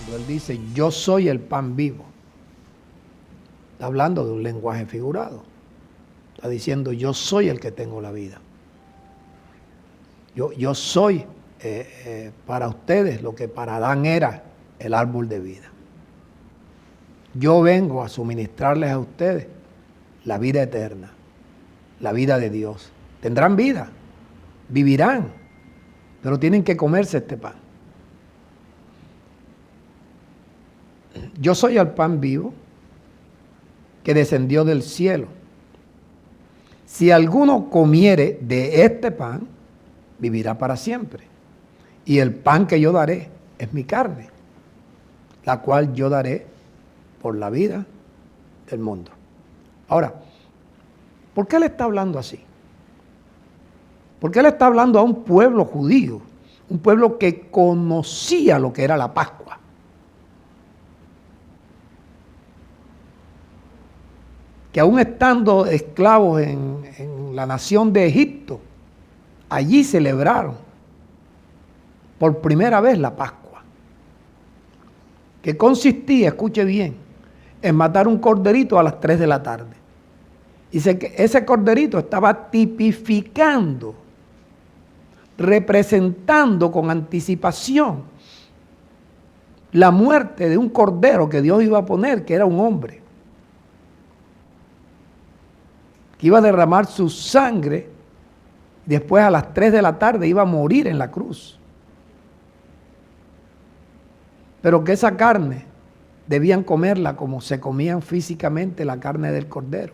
Cuando Él dice, yo soy el pan vivo, está hablando de un lenguaje figurado. Está diciendo, yo soy el que tengo la vida. Yo soy para ustedes lo que para Adán era el árbol de vida. Yo vengo a suministrarles a ustedes la vida eterna, la vida de Dios. Tendrán vida, vivirán, pero tienen que comerse este pan. Yo soy el pan vivo que descendió del cielo. Si alguno comiere de este pan, vivirá para siempre. Y el pan que yo daré es mi carne, la cual yo daré por la vida del mundo. Ahora, ¿por qué le está hablando así? ¿Por qué le está hablando a un pueblo judío? Un pueblo que conocía lo que era la Pascua. Que aún estando esclavos en la nación de Egipto, allí celebraron por primera vez la Pascua. Que consistía, escuche bien, en matar un corderito a las 3 de la tarde. Dice que ese corderito estaba tipificando, representando con anticipación la muerte de un cordero que Dios iba a poner, que era un hombre, que iba a derramar su sangre, y después a las 3 de la tarde iba a morir en la cruz. Pero que esa carne debían comerla como se comían físicamente la carne del cordero.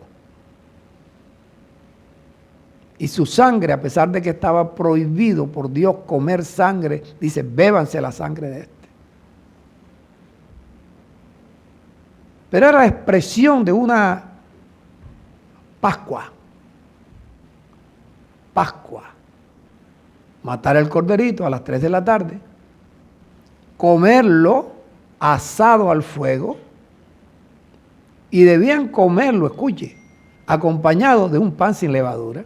Y su sangre, a pesar de que estaba prohibido por Dios comer sangre, dice, bébanse la sangre de este. Pero era la expresión de una Pascua. Pascua. Matar el corderito a las 3 de la tarde, comerlo asado al fuego, y debían comerlo, escuche, acompañado de un pan sin levadura.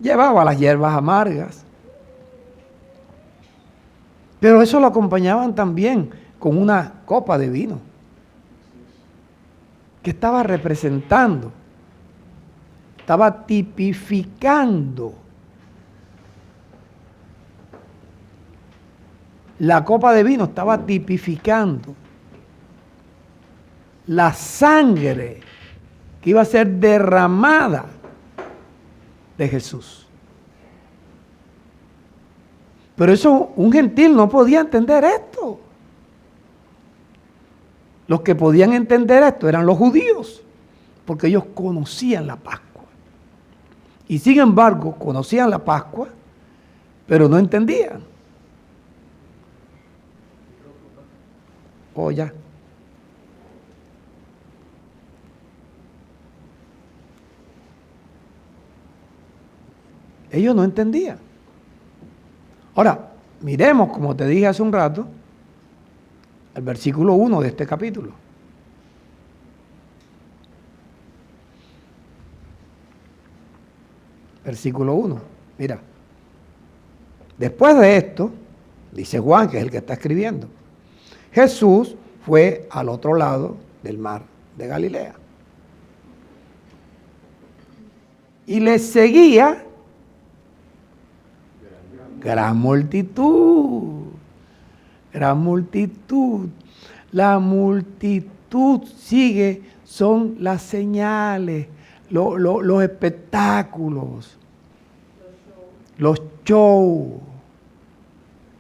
Llevaba las hierbas amargas, pero eso lo acompañaban también con una copa de vino, que estaba representando, estaba tipificando. La copa de vino estaba tipificando la sangre que iba a ser derramada de Jesús. Pero eso, un gentil no podía entender esto. Los que podían entender esto eran los judíos, porque ellos conocían la Pascua. Y sin embargo, conocían la Pascua, pero no entendían. Oh, ya. Ellos no entendían. Ahora, miremos, como te dije hace un rato, el versículo 1 de este capítulo. Versículo 1. Mira. Después de esto, dice Juan, que es el que está escribiendo, Jesús fue al otro lado del mar de Galilea. Y le seguía gran multitud. Gran multitud. La multitud sigue, son las señales, los espectáculos, los shows.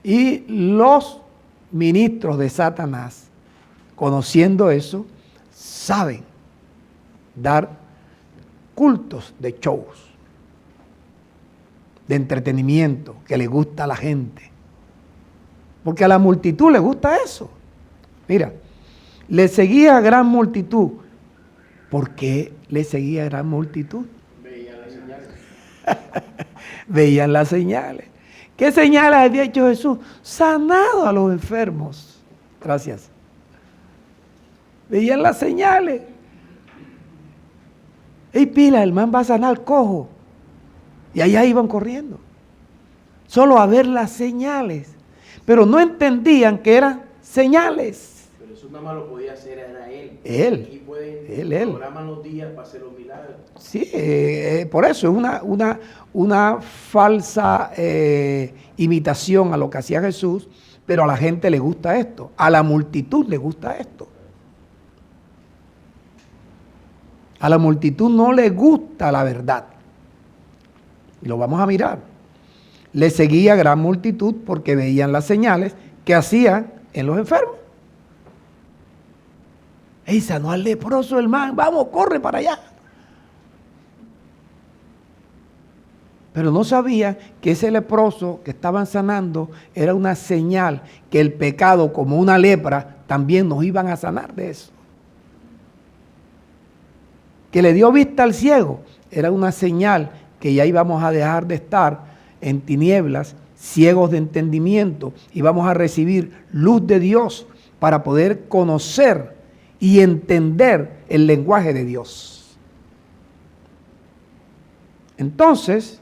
Y los ministros de Satanás, conociendo eso, saben dar cultos de shows, de entretenimiento que le gusta a la gente. Porque a la multitud le gusta eso. Mira, le seguía gran multitud. ¿Por qué le seguía gran multitud? Veían las señales. Veían las señales. ¿Qué señales había hecho Jesús? Sanado a los enfermos. Gracias. Veían las señales. ¡Ey, pila! El man va a sanar cojo. Y allá iban corriendo. solo a ver las señales. Pero no entendían que eran señales. Pero eso nada más lo podía hacer era él. Él. Aquí pueden Él. programar los días para hacer los milagros. Sí, por eso es una falsa imitación a lo que hacía Jesús, pero a la gente le gusta esto, a la multitud le gusta esto. A la multitud no le gusta la verdad. Y lo vamos a mirar. Le seguía gran multitud porque veían las señales que hacían en los enfermos. ¡Ey, sanó al leproso, hermano! ¡Vamos, corre para allá! Pero no sabía que ese leproso que estaban sanando era una señal que el pecado, como una lepra, también nos iban a sanar de eso. Que le dio vista al ciego era una señal que ya íbamos a dejar de estar en tinieblas, ciegos de entendimiento, y vamos a recibir luz de Dios para poder conocer y entender el lenguaje de Dios. Entonces,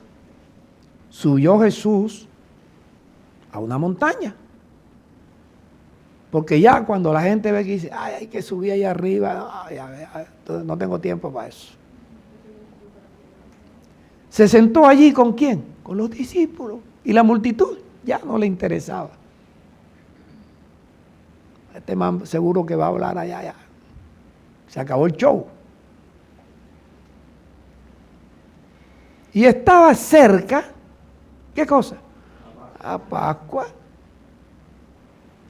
subió Jesús a una montaña. Porque ya cuando la gente ve que dice, ay, hay que subir allá arriba, ay, entonces no tengo tiempo para eso. Se sentó allí ¿con quién? Con los discípulos. Y la multitud ya no le interesaba. Este man seguro que va a hablar allá. Se acabó el show. Y estaba cerca, ¿qué cosa? A Pascua.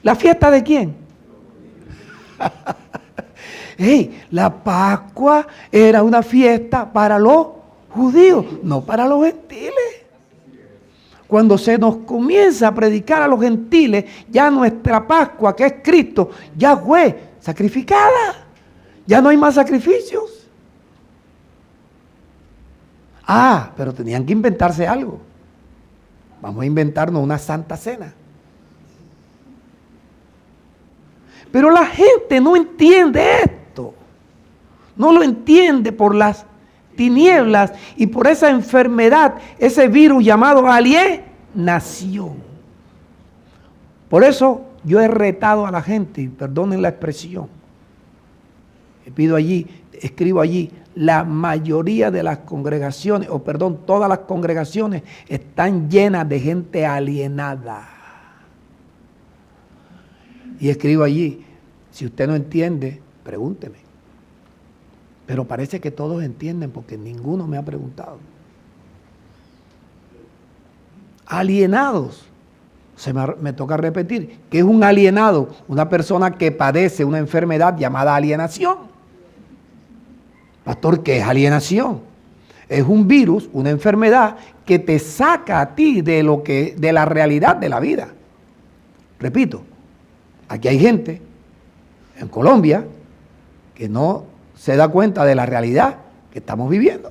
¿La fiesta de quién? Hey, la Pascua era una fiesta para los judíos, no para los gentiles. Cuando se nos comienza a predicar a los gentiles, ya nuestra Pascua, que es Cristo, ya fue sacrificada. Ya no hay más sacrificios. Ah, pero tenían que inventarse algo. Vamos a inventarnos una santa cena. Pero la gente no entiende esto. No lo entiende por las tinieblas y por esa enfermedad, ese virus llamado alienación. Por eso yo he retado a la gente, y perdonen la expresión, escribo allí, la mayoría de las congregaciones, todas las congregaciones están llenas de gente alienada. Y escribo allí, si usted no entiende, pregúnteme. Pero parece que todos entienden porque ninguno me ha preguntado. Alienados. Me toca repetir, ¿qué es un alienado? Una persona que padece una enfermedad llamada alienación. Pastor, ¿qué es alienación? Es un virus, una enfermedad que te saca a ti de la realidad de la vida. Repito, aquí hay gente en Colombia que no se da cuenta de la realidad que estamos viviendo.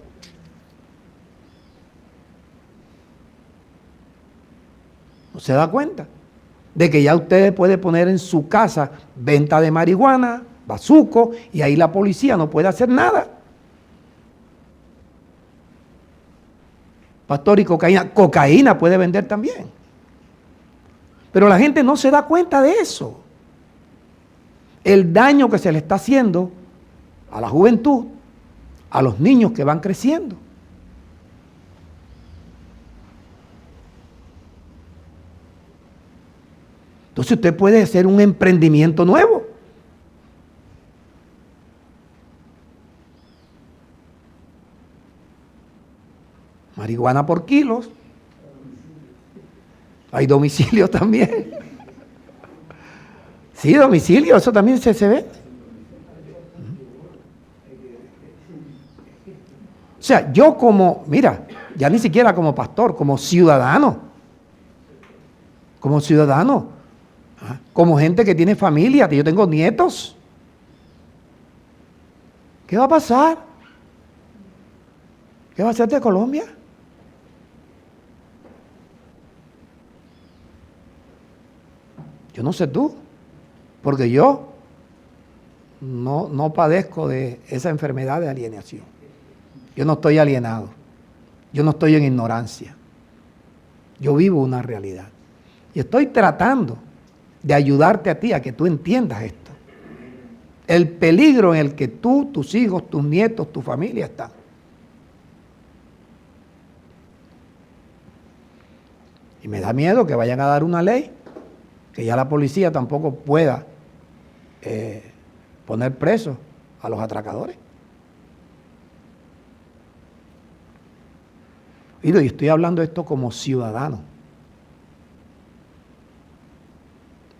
No se da cuenta de que ya usted puede poner en su casa venta de marihuana, bazuco, y ahí la policía no puede hacer nada. Pastor, y cocaína. Cocaína puede vender también. Pero la gente no se da cuenta de eso. El daño que se le está haciendo a la juventud, a los niños que van creciendo. Entonces usted puede hacer un emprendimiento nuevo. Marihuana por kilos. Hay domicilio también. Sí, domicilio, eso también se ve. O sea, yo ya ni siquiera como pastor, como ciudadano, como gente que tiene familia, que yo tengo nietos. ¿Qué va a pasar? ¿Qué va a hacer de Colombia? Yo no sé tú, porque yo no padezco de esa enfermedad de alienación. Yo no estoy alienado. Yo no estoy en ignorancia. Yo vivo una realidad. Y estoy tratando de ayudarte a ti a que tú entiendas esto. El peligro en el que tú, tus hijos, tus nietos, tu familia están. Y me da miedo que vayan a dar una ley que ya la policía tampoco pueda poner presos a los atracadores. Y estoy hablando esto como ciudadano.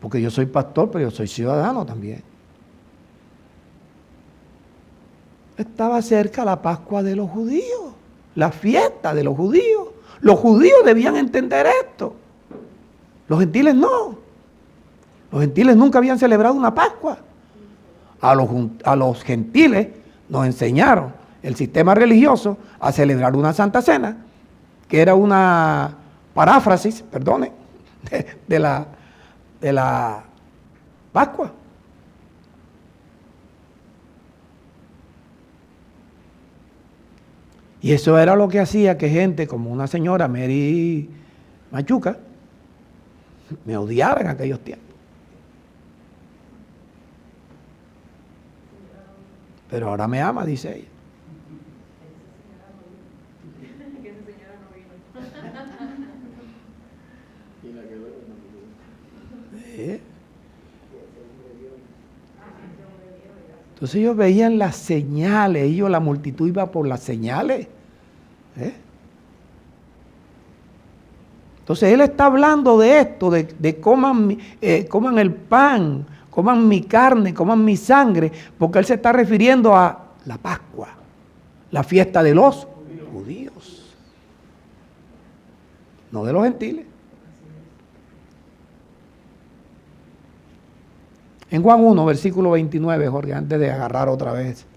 Porque yo soy pastor, pero yo soy ciudadano también. Estaba cerca la Pascua de los judíos, la fiesta de los judíos. Los judíos debían entender esto. Los gentiles no. Los gentiles nunca habían celebrado una Pascua. A los gentiles nos enseñaron el sistema religioso a celebrar una Santa Cena, que era una paráfrasis, perdone, de la Pascua. Y eso era lo que hacía que gente como una señora, Mary Machuca, me odiara en aquellos tiempos. Pero ahora me ama, dice ella. ¿Sí? Entonces ellos veían las señales, la multitud iba por las señales. Entonces él está hablando de esto, de coman el pan, coman mi carne, coman mi sangre, porque él se está refiriendo a la Pascua, la fiesta de los judíos, no de los gentiles. En Juan 1, versículo 29, Jorge, antes de agarrar otra vez.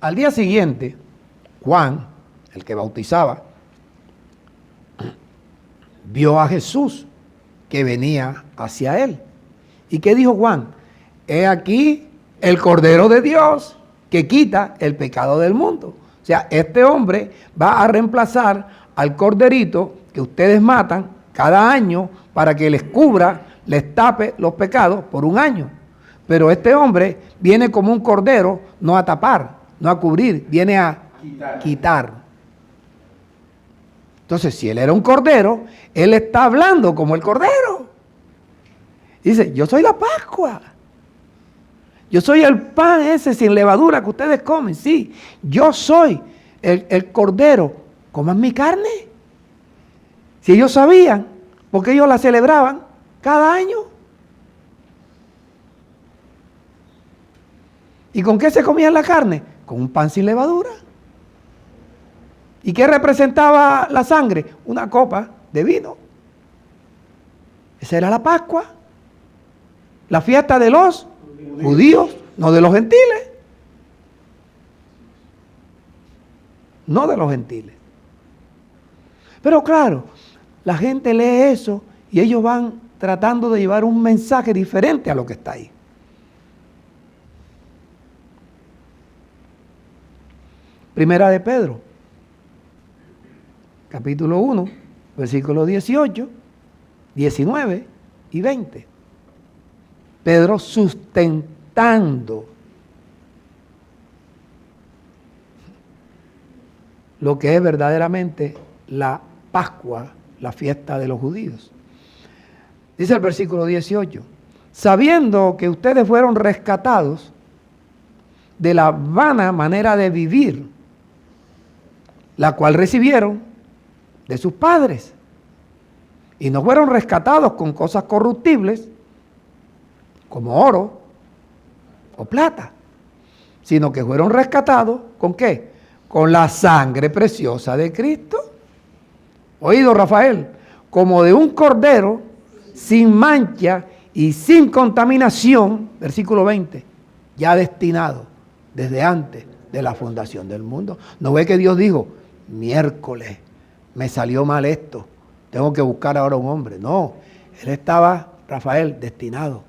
Al día siguiente, Juan, el que bautizaba, vio a Jesús que venía hacia él. ¿Y qué dijo Juan? He aquí el Cordero de Dios que quita el pecado del mundo. O sea, este hombre va a reemplazar al corderito que ustedes matan cada año para que les cubra, les tape los pecados por un año. Pero este hombre viene como un cordero, no a tapar, no a cubrir, viene a quitar. Entonces, si él era un cordero, él está hablando como el cordero. Dice, yo soy la Pascua. Yo soy el pan ese sin levadura que ustedes comen. Sí, yo soy el cordero. Coman mi carne. Si ellos sabían, porque ellos la celebraban cada año. ¿Y con qué se comían la carne? Con un pan sin levadura. ¿Y qué representaba la sangre? Una copa de vino. Esa era la Pascua. La fiesta de los judíos, no de los gentiles. No de los gentiles. Pero claro, la gente lee eso y ellos van tratando de llevar un mensaje diferente a lo que está ahí. Primera de Pedro, capítulo 1, versículos 18, 19 y 20. Pedro sustentando lo que es verdaderamente la Pascua, la fiesta de los judíos. Dice el versículo 18, sabiendo que ustedes fueron rescatados de la vana manera de vivir, la cual recibieron de sus padres, y no fueron rescatados con cosas corruptibles, como oro o plata, sino que fueron rescatados ¿con qué? Con la sangre preciosa de Cristo. Oído, Rafael, como de un cordero sin mancha y sin contaminación, versículo 20, ya destinado desde antes de la fundación del mundo. ¿No ve que Dios dijo, miércoles, me salió mal esto, tengo que buscar ahora un hombre? No, él estaba, Rafael, destinado.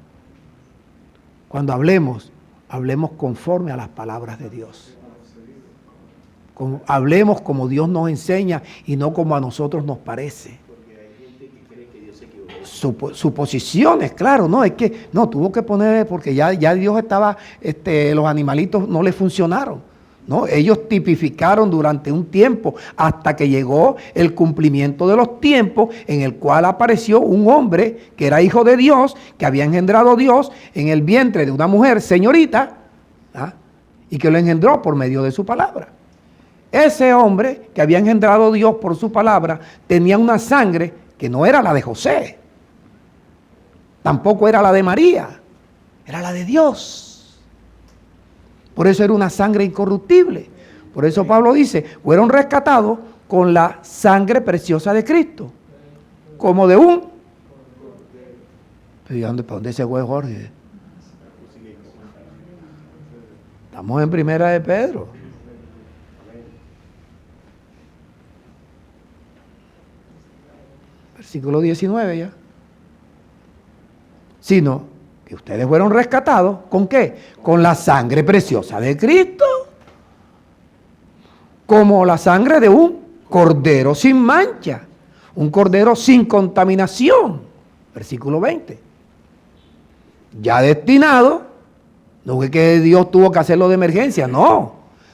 Cuando hablemos hablemos conforme a las palabras de Dios. Hablemos como Dios nos enseña y no como a nosotros nos parece. Porque hay gente que cree que Dios se equivocó. Suposiciones, claro, no, es que no, tuvo que poner, porque ya Dios estaba, los animalitos no le funcionaron, ¿no? Ellos tipificaron durante un tiempo hasta que llegó el cumplimiento de los tiempos en el cual apareció un hombre que era hijo de Dios, que había engendrado Dios en el vientre de una mujer señorita, ¿ah? Y que lo engendró por medio de su palabra. Ese hombre que había engendrado Dios por su palabra tenía una sangre que no era la de José, tampoco era la de María, era la de Dios. Por eso era una sangre incorruptible. Por eso Pablo dice, fueron rescatados con la sangre preciosa de Cristo, como de un... ¿Para dónde se fue Jorge? Estamos en Primera de Pedro. Versículo 19 ya. Sino que ustedes fueron rescatados, ¿con qué? Con la sangre preciosa de Cristo. Como la sangre de un cordero sin mancha. Un cordero sin contaminación. Versículo 20. Ya destinado, no fue que Dios tuvo que hacerlo de emergencia, no.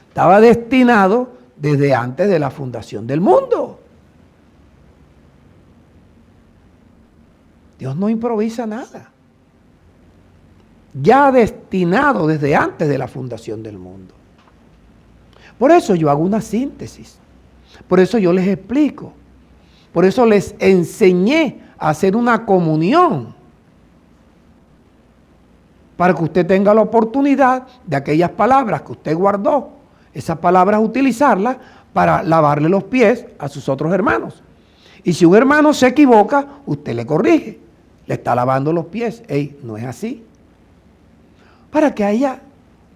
Estaba destinado desde antes de la fundación del mundo. Dios no improvisa nada. Ya destinado desde antes de la fundación del mundo. Por eso yo hago una síntesis. Por eso yo les explico. Por eso les enseñé a hacer una comunión. Para que usted tenga la oportunidad de aquellas palabras que usted guardó, esas palabras utilizarlas para lavarle los pies a sus otros hermanos. Y si un hermano se equivoca, usted le corrige. Le está lavando los pies. Ey, no es así. Para que haya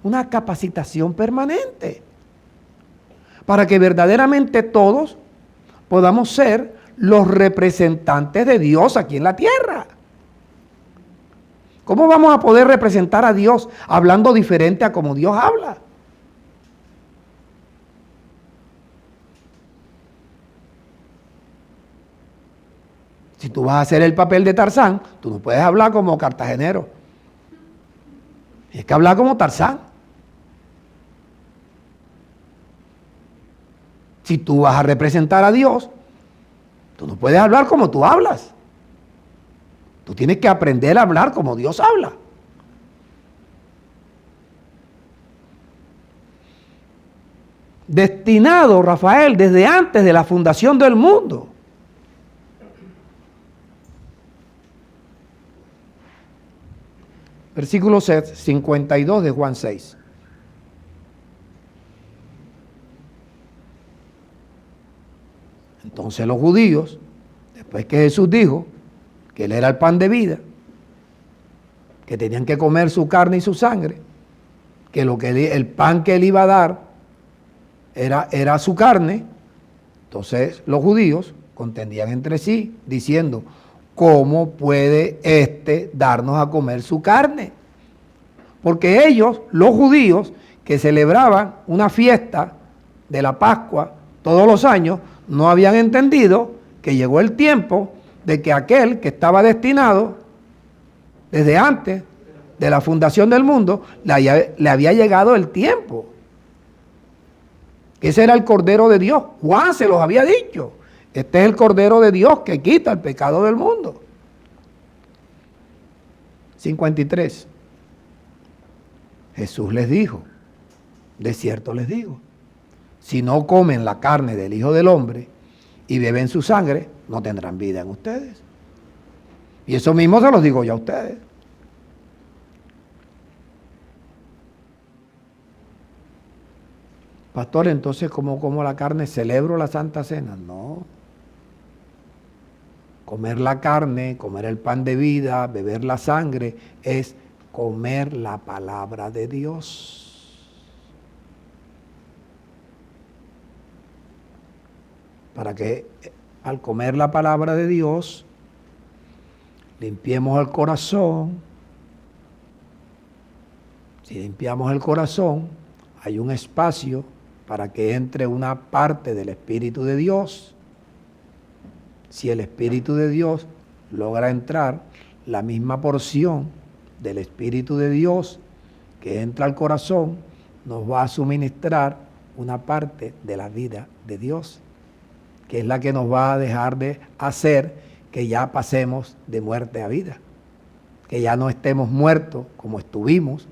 una capacitación permanente. Para que verdaderamente todos podamos ser los representantes de Dios aquí en la tierra. ¿Cómo vamos a poder representar a Dios hablando diferente a como Dios habla? Si tú vas a hacer el papel de Tarzán, tú no puedes hablar como cartagenero. Tienes que hablar como Tarzán. Si tú vas a representar a Dios, tú no puedes hablar como tú hablas. Tú tienes que aprender a hablar como Dios habla. Destinado, Rafael, desde antes de la fundación del mundo. Versículo 52 de Juan 6. Entonces los judíos, después que Jesús dijo que Él era el pan de vida, que tenían que comer su carne y su sangre, que el pan que Él iba a dar era su carne, entonces los judíos contendían entre sí diciendo, ¿cómo puede darnos a comer su carne? Porque ellos, los judíos, que celebraban una fiesta de la Pascua todos los años, no habían entendido que llegó el tiempo de que aquel que estaba destinado desde antes de la fundación del mundo, le había llegado el tiempo. Ese era el Cordero de Dios. Juan se los había dicho. Este es el Cordero de Dios que quita el pecado del mundo. 53. Jesús les dijo, de cierto les digo, si no comen la carne del Hijo del Hombre y beben su sangre, no tendrán vida en ustedes. Y eso mismo se los digo yo a ustedes. Pastor, entonces, ¿cómo como la carne? ¿Celebro la Santa Cena? No. Comer la carne, comer el pan de vida, beber la sangre, es comer la palabra de Dios. Para que al comer la palabra de Dios, limpiemos el corazón. Si limpiamos el corazón, hay un espacio para que entre una parte del Espíritu de Dios. Si el Espíritu de Dios logra entrar, la misma porción del Espíritu de Dios que entra al corazón nos va a suministrar una parte de la vida de Dios, que es la que nos va a dejar de hacer que ya pasemos de muerte a vida, que ya no estemos muertos como estuvimos,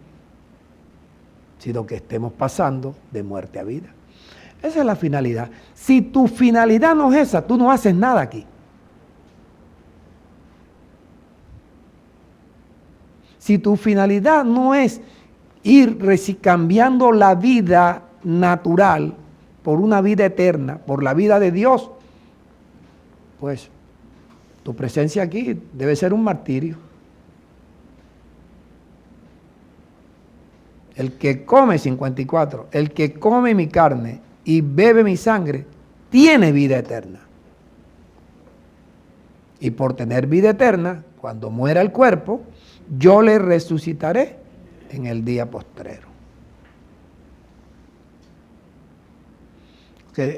sino que estemos pasando de muerte a vida. Esa es la finalidad. Si tu finalidad no es esa, tú no haces nada aquí. Si tu finalidad no es ir cambiando la vida natural por una vida eterna, por la vida de Dios, pues tu presencia aquí debe ser un martirio. El que come, 54, el que come mi carne y bebe mi sangre, tiene vida eterna. Y por tener vida eterna, cuando muera el cuerpo, yo le resucitaré en el día postrero.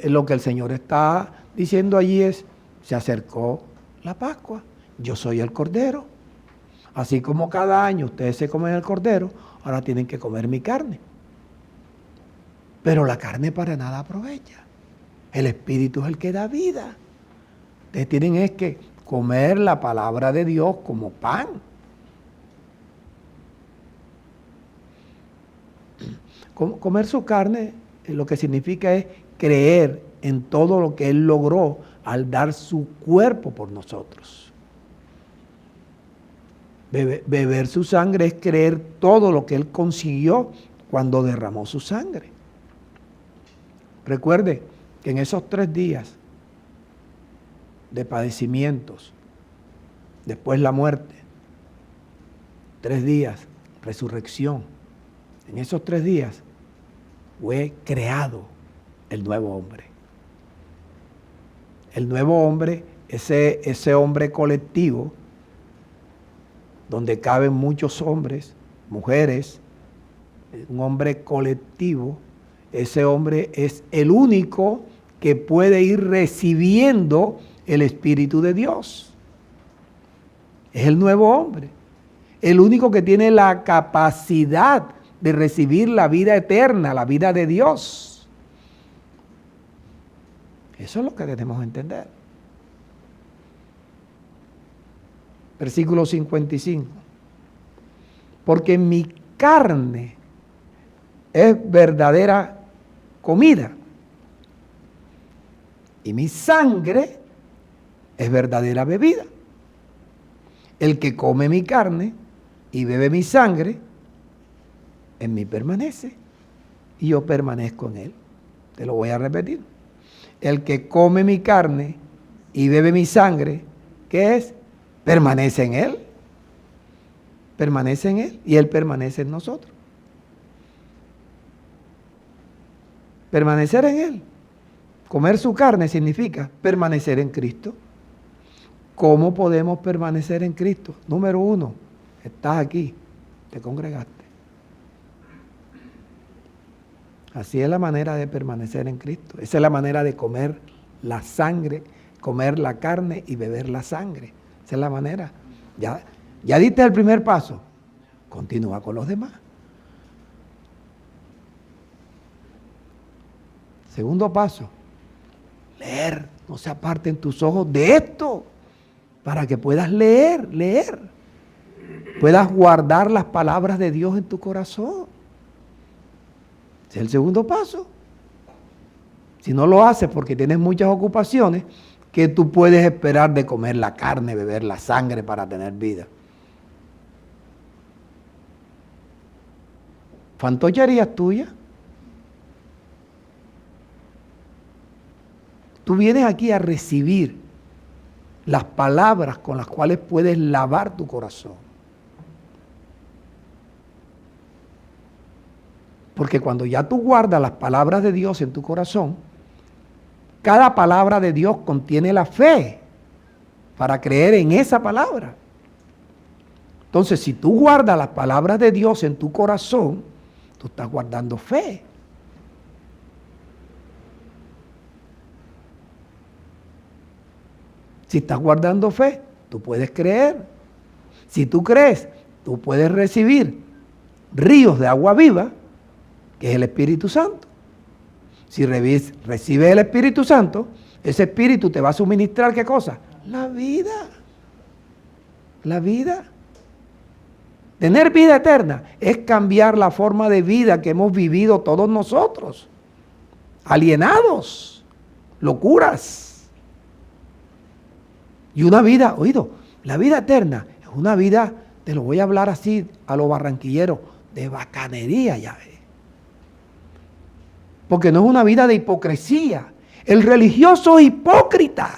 Lo que el Señor está diciendo allí es, se acercó la Pascua, yo soy el Cordero. Así como cada año ustedes se comen el Cordero, ahora tienen que comer mi carne. Pero la carne para nada aprovecha. El Espíritu es el que da vida. Ustedes tienen es que comer la palabra de Dios como pan. Comer su carne lo que significa es creer en todo lo que Él logró al dar su cuerpo por nosotros. Beber su sangre es creer todo lo que Él consiguió cuando derramó su sangre. Recuerde que en esos 3 días de padecimientos, después la muerte, 3 días, resurrección, en esos 3 días fue creado el nuevo hombre. El nuevo hombre, ese hombre colectivo, donde caben muchos hombres, mujeres, un hombre colectivo, ese hombre es el único que puede ir recibiendo el Espíritu de Dios. Es el nuevo hombre, el único que tiene la capacidad de recibir la vida eterna, la vida de Dios. Eso es lo que tenemos que entender. Versículo 55. Porque mi carne es verdadera comida y mi sangre es verdadera bebida. El que come mi carne y bebe mi sangre, en mí permanece y yo permanezco en él. Te lo voy a repetir. El que come mi carne y bebe mi sangre, ¿qué es? Permanece en él. Permanece en él y él permanece en nosotros. Permanecer en él. Comer su carne significa permanecer en Cristo. ¿Cómo podemos permanecer en Cristo? Número 1, estás aquí, te congregaste. Así es la manera de permanecer en Cristo. Esa es la manera de comer la sangre, comer la carne y beber la sangre. Esa es la manera. Ya diste el primer paso. Continúa con los demás. Segundo paso. Leer. No se aparten tus ojos de esto. Para que puedas leer. Puedas guardar las palabras de Dios en tu corazón. Ese es el segundo paso. Si no lo haces porque tienes muchas ocupaciones, ¿qué tú puedes esperar de comer la carne, beber la sangre para tener vida? ¿Fantocherías tuyas? Tú vienes aquí a recibir las palabras con las cuales puedes lavar tu corazón. Porque cuando ya tú guardas las palabras de Dios en tu corazón, cada palabra de Dios contiene la fe para creer en esa palabra. Entonces, si tú guardas las palabras de Dios en tu corazón, tú estás guardando fe. Si estás guardando fe, tú puedes creer. Si tú crees, tú puedes recibir ríos de agua viva, que es el Espíritu Santo. Si recibes el Espíritu Santo, ese Espíritu te va a suministrar ¿qué cosa? La vida. La vida. Tener vida eterna es cambiar la forma de vida que hemos vivido todos nosotros. Alienados. Locuras. Y una vida, oído, la vida eterna es una vida, te lo voy a hablar así a los barranquilleros, de bacanería, ya ves. Porque no es una vida de hipocresía. El religioso es hipócrita.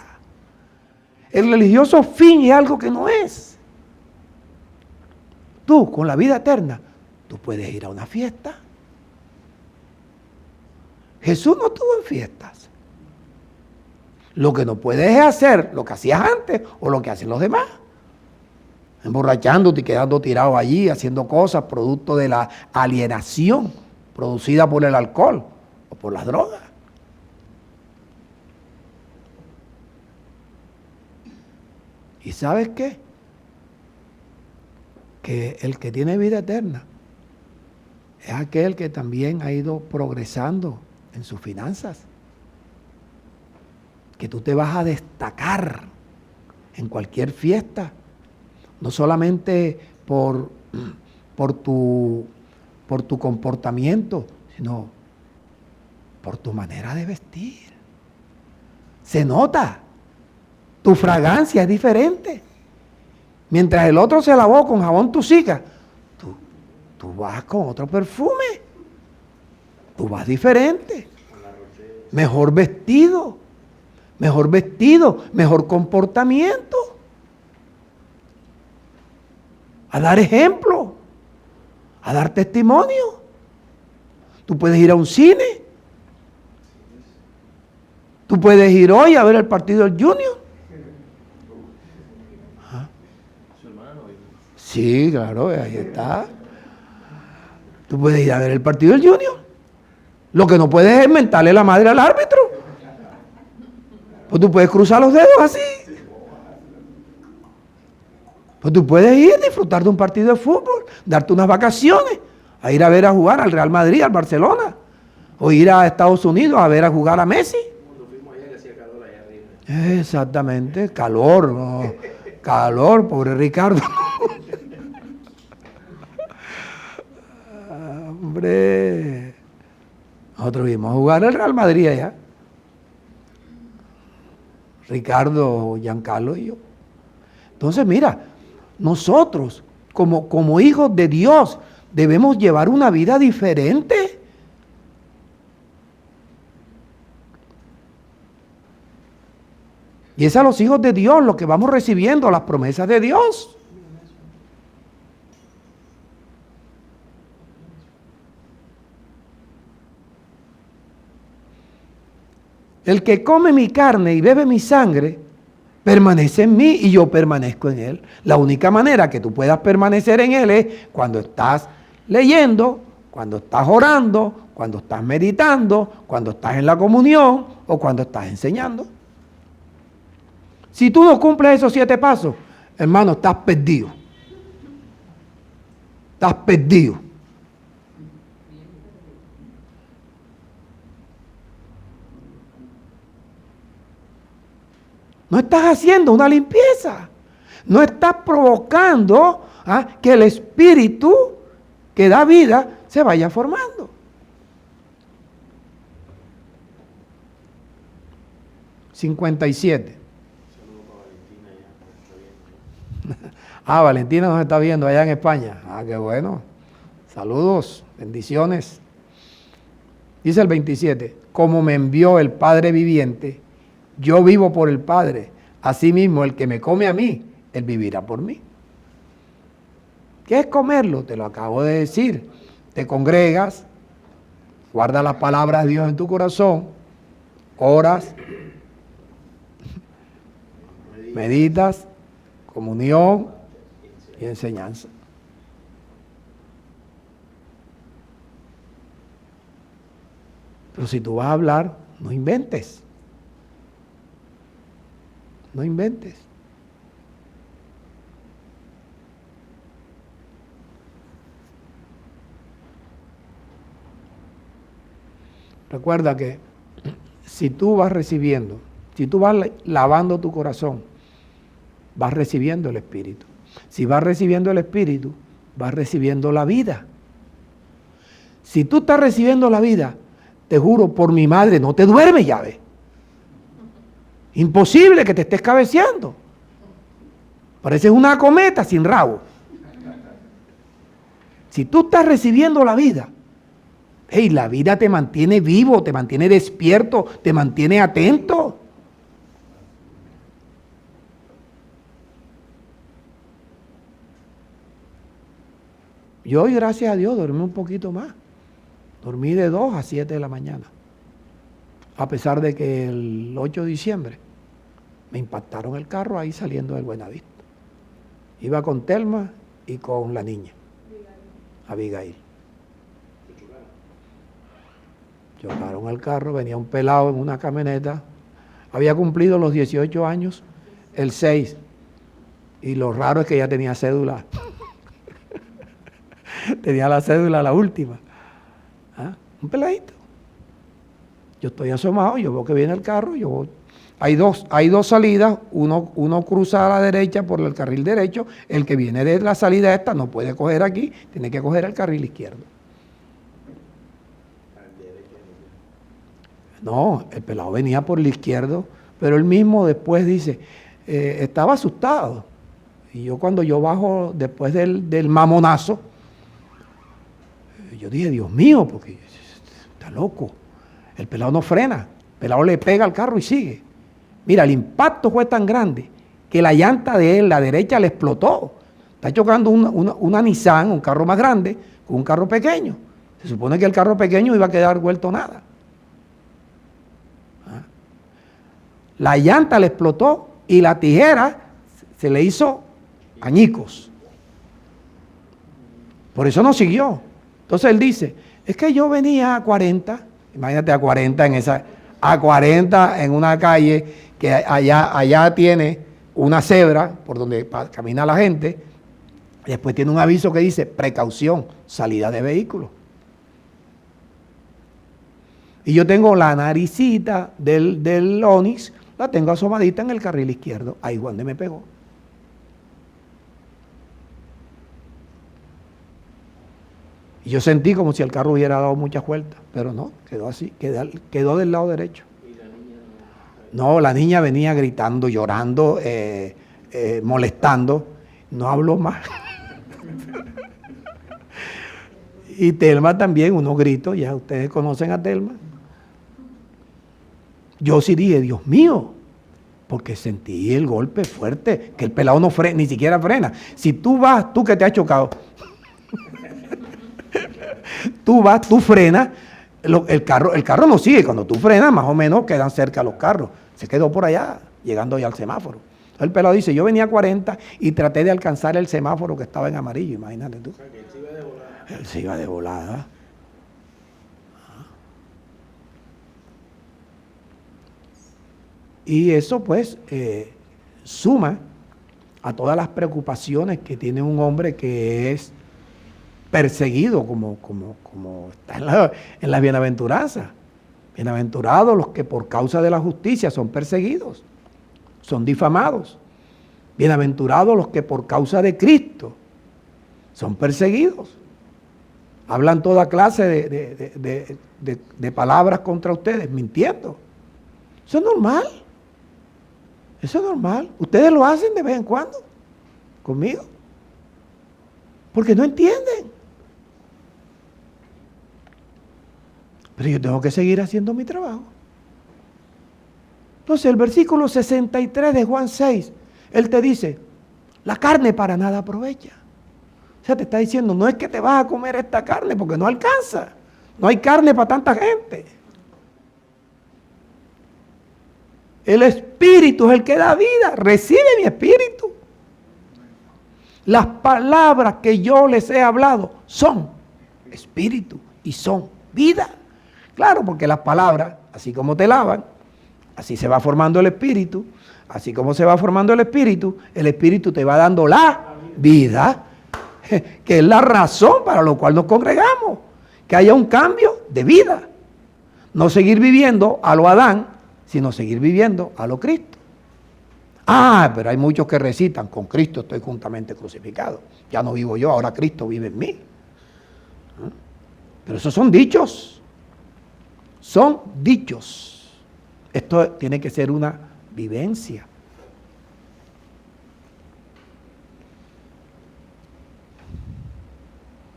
El religioso finge algo que no es. Tú, con la vida eterna, tú puedes ir a una fiesta. Jesús no estuvo en fiestas. Lo que no puedes es hacer lo que hacías antes o lo que hacen los demás. Emborrachándote y quedando tirado allí, haciendo cosas producto de la alienación producida por el alcohol o por las drogas. ¿Y sabes qué? Que el que tiene vida eterna es aquel que también ha ido progresando en sus finanzas. Que tú te vas a destacar en cualquier fiesta, no solamente por tu comportamiento, sino por tu manera de vestir. Se nota, tu fragancia es diferente. Mientras el otro se lavó con jabón Tusica, tú vas con otro perfume, tú vas diferente, mejor vestido, mejor comportamiento. A dar ejemplo, a dar testimonio. Tú puedes ir a un cine. Tú puedes ir hoy a ver el partido del Junior. ¿Ah? Sí, claro, ahí está. Tú puedes ir a ver el partido del Junior. Lo que no puedes es mentarle la madre al árbitro. Pues tú puedes cruzar los dedos así. Pues tú puedes ir a disfrutar de un partido de fútbol, darte unas vacaciones, a ir a ver a jugar al Real Madrid, al Barcelona, o ir a Estados Unidos a ver a jugar a Messi. Cuando fuimos allá que hacía calor allá arriba. Exactamente, calor, no, calor, pobre Ricardo. Hombre, nosotros vimos a jugar al Real Madrid allá. Ricardo, Giancarlo y yo. Entonces, mira, nosotros, como hijos de Dios, debemos llevar una vida diferente. Y es a los hijos de Dios los que vamos recibiendo las promesas de Dios. El que come mi carne y bebe mi sangre, permanece en mí y yo permanezco en él. La única manera que tú puedas permanecer en él es cuando estás leyendo, cuando estás orando, cuando estás meditando, cuando estás en la comunión o cuando estás enseñando. Si tú no cumples esos 7 pasos, hermano, estás perdido. Estás perdido. No estás haciendo una limpieza. No estás provocando que el espíritu que da vida se vaya formando. (57) Valentina nos está viendo allá en España. Qué bueno. Saludos, bendiciones. Dice el 27, como me envió el Padre viviente, yo vivo por el Padre. Asimismo, el que me come a mí, él vivirá por mí. ¿Qué es comerlo? Te lo acabo de decir. Te congregas, guardas las palabras de Dios en tu corazón, oras, meditas, comunión y enseñanza. Pero si tú vas a hablar, no inventes. No inventes. Recuerda que si tú vas recibiendo, si tú vas lavando tu corazón, vas recibiendo el Espíritu. Si vas recibiendo el Espíritu, vas recibiendo la vida. Si tú estás recibiendo la vida, te juro por mi madre, no te duermes, ya ves. Imposible que te estés cabeceando. Pareces una cometa sin rabo. Si tú estás recibiendo la vida, hey, la vida te mantiene vivo, te mantiene despierto, te mantiene atento. Yo hoy, gracias a Dios, dormí un poquito más. Dormí de 2 a 7 de la mañana. A pesar de que el 8 de diciembre me impactaron el carro ahí saliendo del Buenavista. Iba con Telma y con la niña, Abigail. Chocaron el carro, venía un pelado en una camioneta. Había cumplido los 18 años el 6. Y lo raro es que ya tenía cédula. Tenía la cédula, la última. ¿Ah? Un peladito. Yo estoy asomado, yo veo que viene el carro, yo voy. Hay dos salidas, uno cruza a la derecha por el carril derecho, el que viene de la salida esta no puede coger aquí, tiene que coger el carril izquierdo. No, el pelado venía por el izquierdo, pero él mismo después dice, estaba asustado. Y yo cuando yo bajo después del mamonazo, yo dije, Dios mío, porque está loco. El pelado no frena, el pelado le pega al carro y sigue. Mira, el impacto fue tan grande que la llanta de él, la derecha, le explotó. Está chocando una Nissan, un carro más grande, con un carro pequeño. Se supone que el carro pequeño iba a quedar vuelto nada. ¿Ah? La llanta le explotó y la tijera se le hizo añicos. Por eso no siguió. Entonces él dice, es que yo venía a 40, imagínate a 40 en una calle que allá tiene una cebra por donde camina la gente, y después tiene un aviso que dice, precaución, salida de vehículos. Y yo tengo la naricita del Onix, la tengo asomadita en el carril izquierdo, ahí es donde me pegó. Y yo sentí como si el carro hubiera dado muchas vueltas, pero no, quedó así, quedó del lado derecho. ¿Y la niña no? No, la niña venía gritando, llorando, molestando, no habló más. Y Telma también, unos gritos, ya ustedes conocen a Telma. Yo sí dije, Dios mío, porque sentí el golpe fuerte, que el pelado no frena, ni siquiera frena. Si tú vas, tú que te has chocado, tú frenas, el carro no sigue. Cuando tú frenas, más o menos quedan cerca los carros. Se quedó por allá, llegando ya al semáforo. El pelado dice, yo venía a 40 y traté de alcanzar el semáforo que estaba en amarillo, imagínate tú. o sea, que él se iba de volada? Él se iba de volada. Y eso pues suma a todas las preocupaciones que tiene un hombre que es perseguido, como está en la bienaventuranza. Bienaventurados los que por causa de la justicia son perseguidos, son difamados. Bienaventurados los que por causa de Cristo son perseguidos. Hablan toda clase de palabras contra ustedes, mintiendo. Eso es normal. Eso es normal. Ustedes lo hacen de vez en cuando conmigo. Porque no entienden. Pero yo tengo que seguir haciendo mi trabajo. Entonces el versículo 63 de Juan 6, él te dice, la carne para nada aprovecha. O sea, te está diciendo, no es que te vas a comer esta carne porque no alcanza. No hay carne para tanta gente. El Espíritu es el que da vida. Recibe mi Espíritu. Las palabras que yo les he hablado son Espíritu y son vida. Claro, porque las palabras, así como te lavan, así se va formando el espíritu, así como se va formando el espíritu te va dando la vida, que es la razón para la cual nos congregamos, que haya un cambio de vida. No seguir viviendo a lo Adán, sino seguir viviendo a lo Cristo. Ah, pero hay muchos que recitan, con Cristo estoy juntamente crucificado. Ya no vivo yo, ahora Cristo vive en mí. Pero esos son dichos. Son dichos. Esto tiene que ser una vivencia.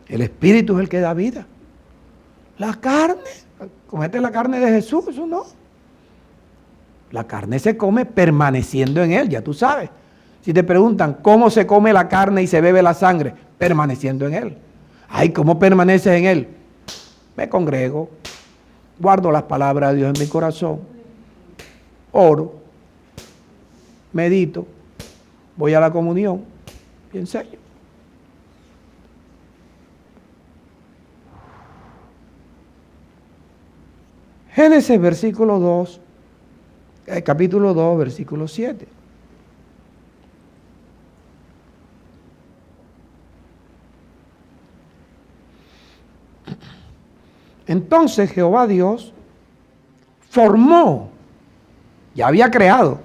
El Espíritu es el que da vida. La carne, comete la carne de Jesús, eso no. La carne se come permaneciendo en Él, ya tú sabes. Si te preguntan cómo se come la carne y se bebe la sangre, permaneciendo en Él. Ay, ¿cómo permaneces en Él? Me congrego, guardo las palabras de Dios en mi corazón, oro, medito, voy a la comunión y enseño. Génesis versículo 2, capítulo 2, versículo 7. Entonces Jehová Dios formó, ya había creado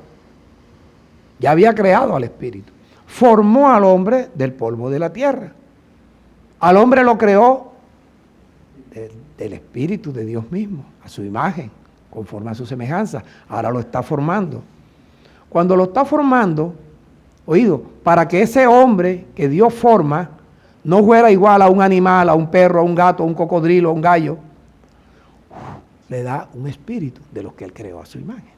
al espíritu, formó al hombre del polvo de la tierra. Al hombre lo creó del espíritu de Dios mismo, a su imagen, conforme a su semejanza. Ahora lo está formando. Cuando lo está formando, oído, para que ese hombre que Dios forma no fuera igual a un animal, a un perro, a un gato, a un cocodrilo, a un gallo, le da un espíritu de los que Él creó a su imagen.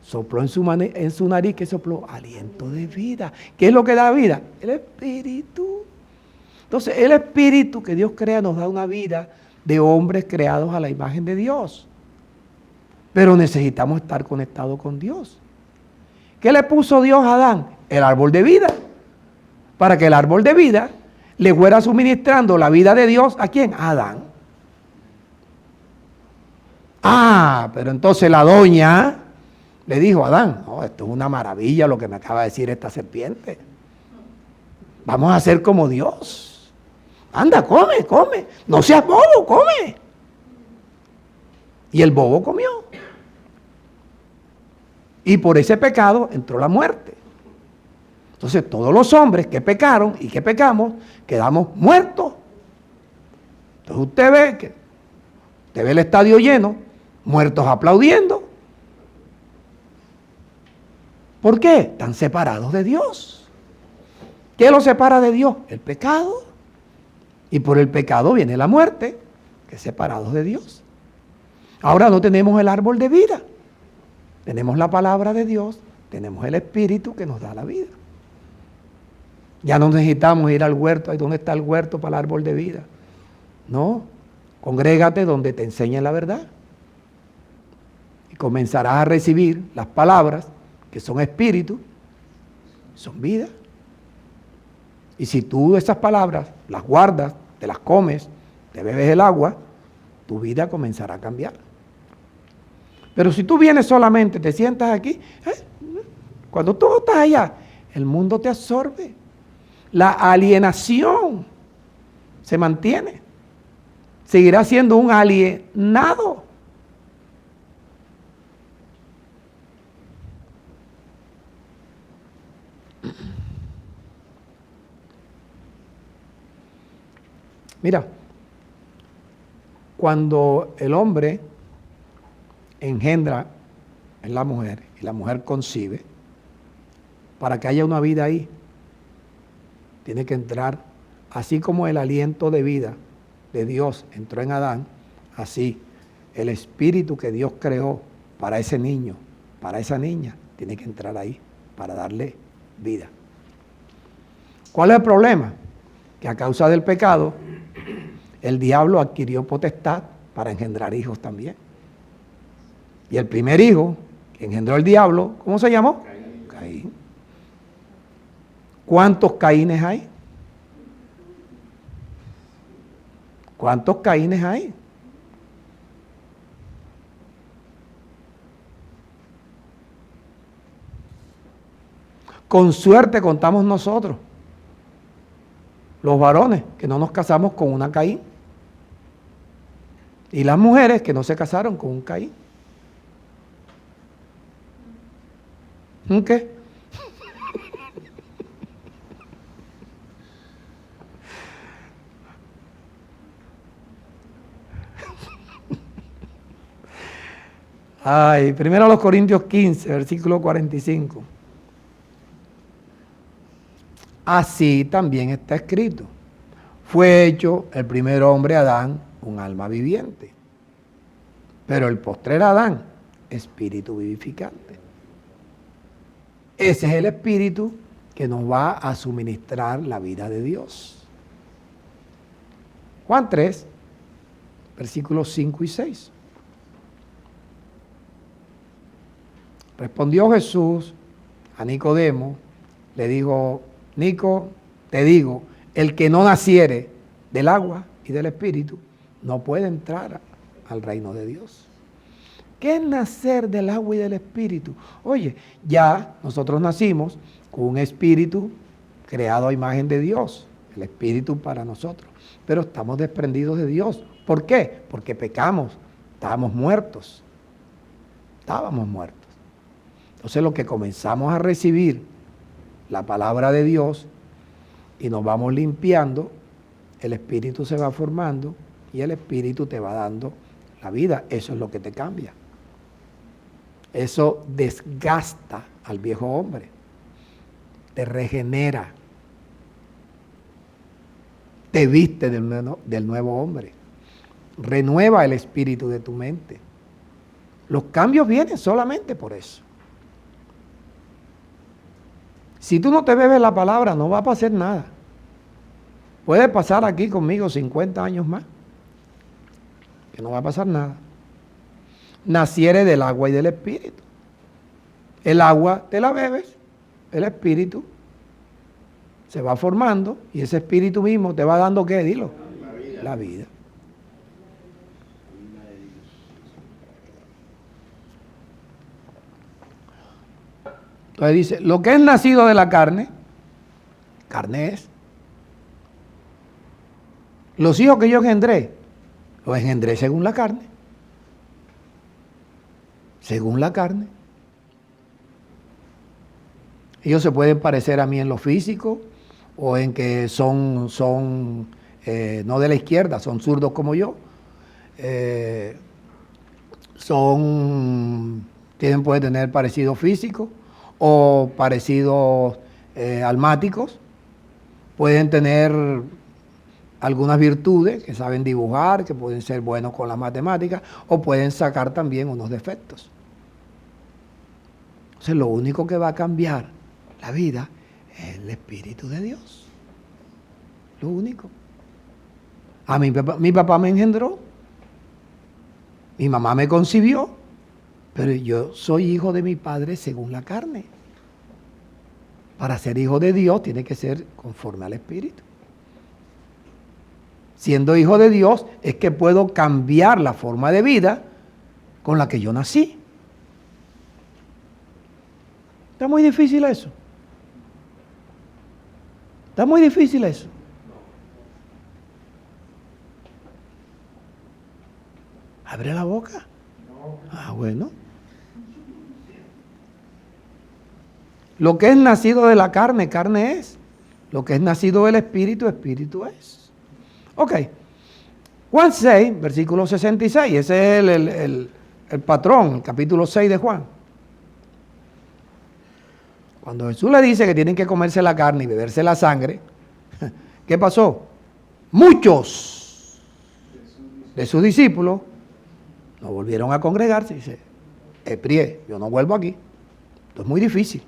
Sopló en su nariz, que sopló aliento de vida. ¿Qué es lo que da vida? El espíritu. Entonces, el espíritu que Dios crea nos da una vida de hombres creados a la imagen de Dios. Pero necesitamos estar conectados con Dios. ¿Qué le puso Dios a Adán? El árbol de vida. Para que el árbol de vida le fuera suministrando la vida de Dios, ¿a quién? A Adán. Ah, pero entonces la doña le dijo a Adán, no, esto es una maravilla lo que me acaba de decir esta serpiente. Vamos a ser como Dios. Anda, come, come. No seas bobo, come. Y el bobo comió. Y por ese pecado entró la muerte. Entonces todos los hombres que pecaron y que pecamos, quedamos muertos. Entonces usted ve el estadio lleno, muertos aplaudiendo. ¿Por qué? Están separados de Dios. ¿Qué los separa de Dios? El pecado. Y por el pecado viene la muerte, que es separados de Dios. Ahora no tenemos el árbol de vida. Tenemos la palabra de Dios, tenemos el Espíritu que nos da la vida. Ya no necesitamos ir al huerto. ¿Ahí dónde está el huerto para el árbol de vida? No, congrégate donde te enseñen la verdad. Y comenzarás a recibir las palabras que son espíritu, son vida. Y si tú esas palabras las guardas, te las comes, te bebes el agua, tu vida comenzará a cambiar. Pero si tú vienes solamente, te sientas aquí, cuando tú estás allá, el mundo te absorbe. La alienación se mantiene. Seguirá siendo un alienado. Mira, cuando el hombre engendra en la mujer y la mujer concibe, para que haya una vida ahí, tiene que entrar, así como el aliento de vida de Dios entró en Adán, así el espíritu que Dios creó para ese niño, para esa niña, tiene que entrar ahí para darle vida. ¿Cuál es el problema? Que a causa del pecado, el diablo adquirió potestad para engendrar hijos también. Y el primer hijo que engendró el diablo, ¿cómo se llamó? Caín. ¿Cuántos Caínes hay? ¿Cuántos Caínes hay? Con suerte contamos nosotros, los varones, que no nos casamos con una Caín. Y las mujeres que no se casaron con un Caín. ¿Qué? Ay, primero a los Corintios 15, versículo 45. Así también está escrito. Fue hecho el primer hombre Adán, un alma viviente. Pero el postrer Adán, espíritu vivificante. Ese es el espíritu que nos va a suministrar la vida de Dios. Juan 3, versículos 5 y 6. Respondió Jesús a Nicodemo, le dijo, Nico, te digo, el que no naciere del agua y del espíritu no puede entrar al reino de Dios. ¿Qué es nacer del agua y del espíritu? Oye, ya nosotros nacimos con un espíritu creado a imagen de Dios, el espíritu para nosotros, pero estamos desprendidos de Dios. ¿Por qué? Porque pecamos, estábamos muertos. Entonces lo que comenzamos a recibir, la palabra de Dios, y nos vamos limpiando, el espíritu se va formando y el espíritu te va dando la vida. Eso es lo que te cambia. Eso desgasta al viejo hombre, te regenera, te viste del nuevo hombre, renueva el espíritu de tu mente. Los cambios vienen solamente por eso. Si tú no te bebes la palabra, no va a pasar nada. Puede pasar aquí conmigo 50 años más, que no va a pasar nada. Naciere del agua y del espíritu. El agua te la bebes, el espíritu se va formando y ese espíritu mismo te va dando ¿qué? Dilo. La vida. Entonces dice, lo que es nacido de la carne, carne es. Los hijos que yo engendré, los engendré según la carne. Según la carne. Ellos se pueden parecer a mí en lo físico o en que son no de la izquierda, son zurdos como yo. Pueden tener parecido físico o parecidos almáticos. Pueden tener algunas virtudes, que saben dibujar, que pueden ser buenos con las matemáticas, o pueden sacar también unos defectos. Entonces lo único que va a cambiar la vida es el Espíritu de Dios. Lo único. A mi papá me engendró, mi mamá me concibió, pero yo soy hijo de mi padre según la carne. Para ser hijo de Dios tiene que ser conforme al Espíritu. Siendo hijo de Dios es que puedo cambiar la forma de vida con la que yo nací. Está muy difícil eso. Está muy difícil eso. Abre la boca. Ah, bueno. Lo que es nacido de la carne, carne es. Lo que es nacido del Espíritu, Espíritu es. Ok. Juan 6, versículo 66. Ese es el patrón, el capítulo 6 de Juan. Cuando Jesús le dice que tienen que comerse la carne y beberse la sangre, ¿qué pasó? Muchos de sus discípulos no volvieron a congregarse. Dice, Prie, yo no vuelvo aquí. Esto es muy difícil.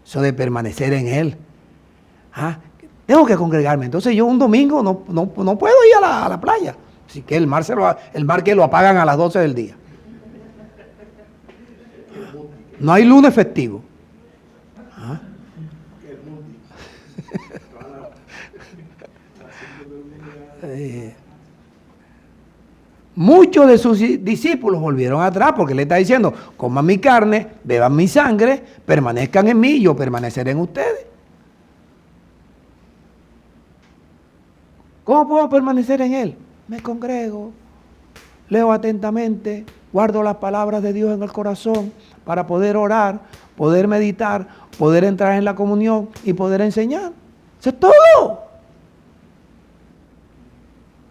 Eso de permanecer en Él. Tengo que congregarme. Entonces yo un domingo no puedo ir a la playa. Así que el mar que lo apagan a las 12 del día. No hay lunes festivo. muchos de sus discípulos volvieron atrás porque le está diciendo, coman mi carne, beban mi sangre, permanezcan en mí y yo permaneceré en ustedes. ¿Cómo puedo permanecer en él? Me congrego, leo atentamente, guardo las palabras de Dios en el corazón para poder orar, poder meditar, poder entrar en la comunión y poder enseñar. Eso es todo.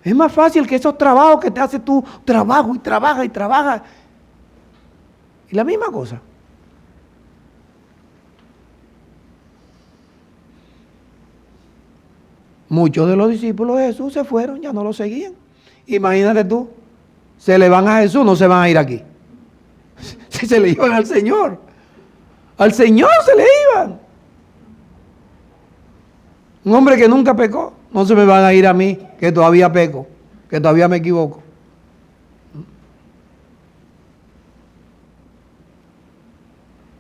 Es más fácil que esos trabajos que te haces tú, trabajo y trabaja y trabaja. Y la misma cosa. Muchos de los discípulos de Jesús se fueron, ya no lo seguían. Imagínate tú, se le van a Jesús, no se van a ir aquí. Si se le iban al Señor se le iban. Un hombre que nunca pecó, no se me van a ir a mí, que todavía peco, que todavía me equivoco.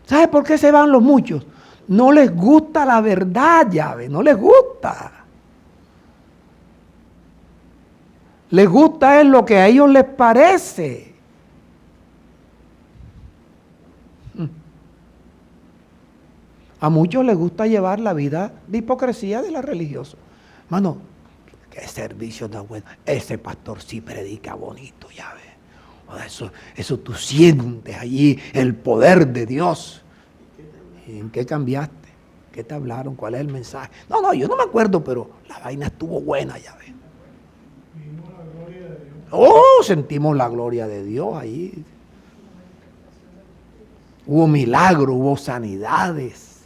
¿Sabe por qué se van los muchos? No les gusta la verdad, llave, no les gusta. Les gusta es lo que a ellos les parece. A muchos les gusta llevar la vida de hipocresía de los religiosos. Mano, qué servicio tan bueno. Ese pastor sí predica bonito, ya ves. Eso tú sientes allí el poder de Dios. ¿En qué cambiaste? ¿Qué te hablaron? ¿Cuál es el mensaje? No, yo no me acuerdo, pero la vaina estuvo buena, ya ves. Oh, sentimos la gloria de Dios ahí. Hubo milagros, hubo sanidades.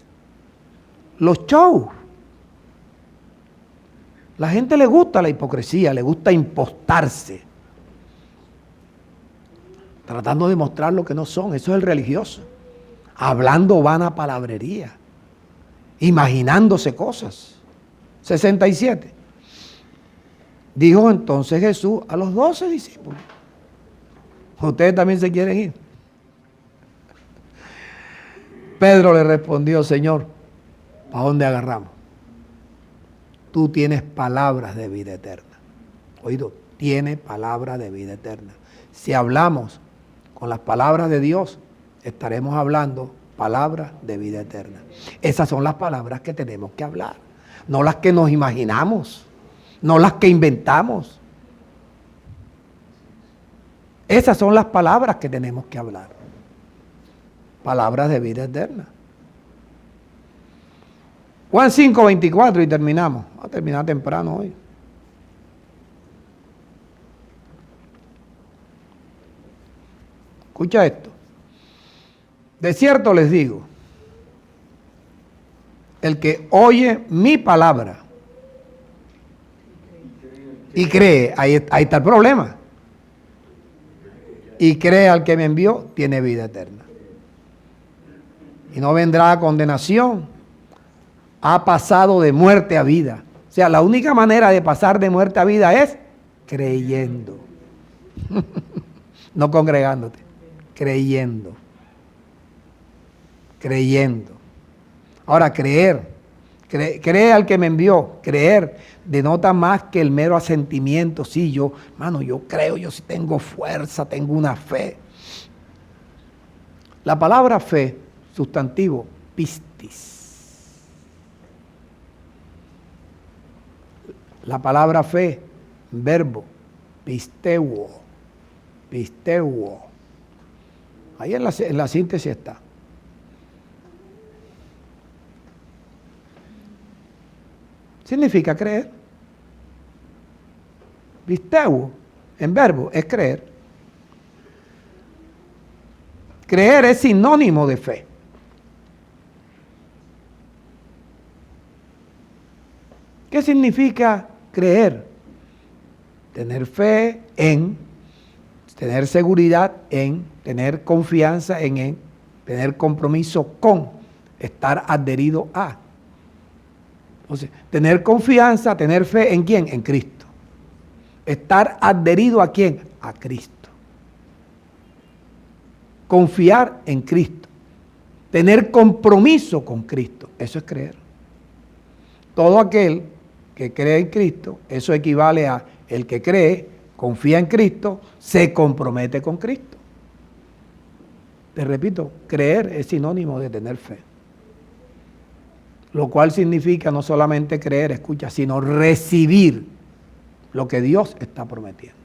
Los shows. La gente le gusta la hipocresía, le gusta impostarse. Tratando de mostrar lo que no son. Eso es el religioso. Hablando vana palabrería. Imaginándose cosas. 67. Dijo entonces Jesús a los 12 discípulos. ¿Ustedes también se quieren ir? Pedro le respondió, Señor, ¿para dónde agarramos? Tú tienes palabras de vida eterna. Oído, tiene palabras de vida eterna. Si hablamos con las palabras de Dios, estaremos hablando palabras de vida eterna. Esas son las palabras que tenemos que hablar, no las que nos imaginamos, no las que inventamos. Esas son las palabras que tenemos que hablar. Palabras de vida eterna. Juan 5:24 y terminamos. Vamos a terminar temprano hoy. Escucha esto. De cierto les digo, el que oye mi palabra y cree, ahí está el problema. Y cree al que me envió, tiene vida eterna. Y no vendrá a condenación. Ha pasado de muerte a vida. O sea, la única manera de pasar de muerte a vida es creyendo. No congregándote, creyendo. Creyendo. Ahora, creer. Cree al que me envió. Creer denota más que el mero asentimiento. Sí, yo creo, yo sí tengo fuerza, tengo una fe. La palabra fe, sustantivo, pistis. La palabra fe, verbo, pisteuo. Pisteuo. Ahí en la síntesis está. Significa creer. Pisteuo, en verbo, es creer. Creer es sinónimo de fe. ¿Qué significa creer? Tener fe en, tener seguridad en, tener confianza en, tener compromiso con, estar adherido a. Entonces, tener confianza, tener fe en ¿quién? En Cristo. Estar adherido a ¿quién? A Cristo. Confiar en Cristo. Tener compromiso con Cristo. Eso es creer. Todo aquel que cree en Cristo, eso equivale a el que cree confía en Cristo, se compromete con Cristo. Te repito, creer es sinónimo de tener fe. Lo cual significa no solamente creer, escucha, sino recibir lo que Dios está prometiendo.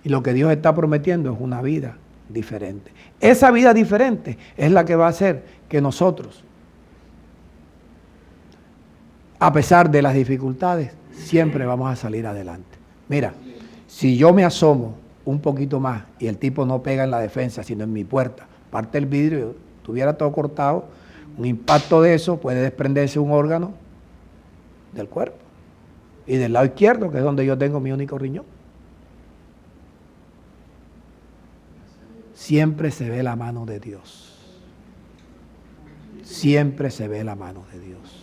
Y lo que Dios está prometiendo es una vida diferente. Esa vida diferente es la que va a hacer que nosotros, a pesar de las dificultades, siempre vamos a salir adelante. Mira, si yo me asomo un poquito más y el tipo no pega en la defensa, sino en mi puerta, parte el vidrio, tuviera todo cortado, un impacto de eso puede desprenderse un órgano del cuerpo. Y del lado izquierdo, que es donde yo tengo mi único riñón. Siempre se ve la mano de Dios. Siempre se ve la mano de Dios.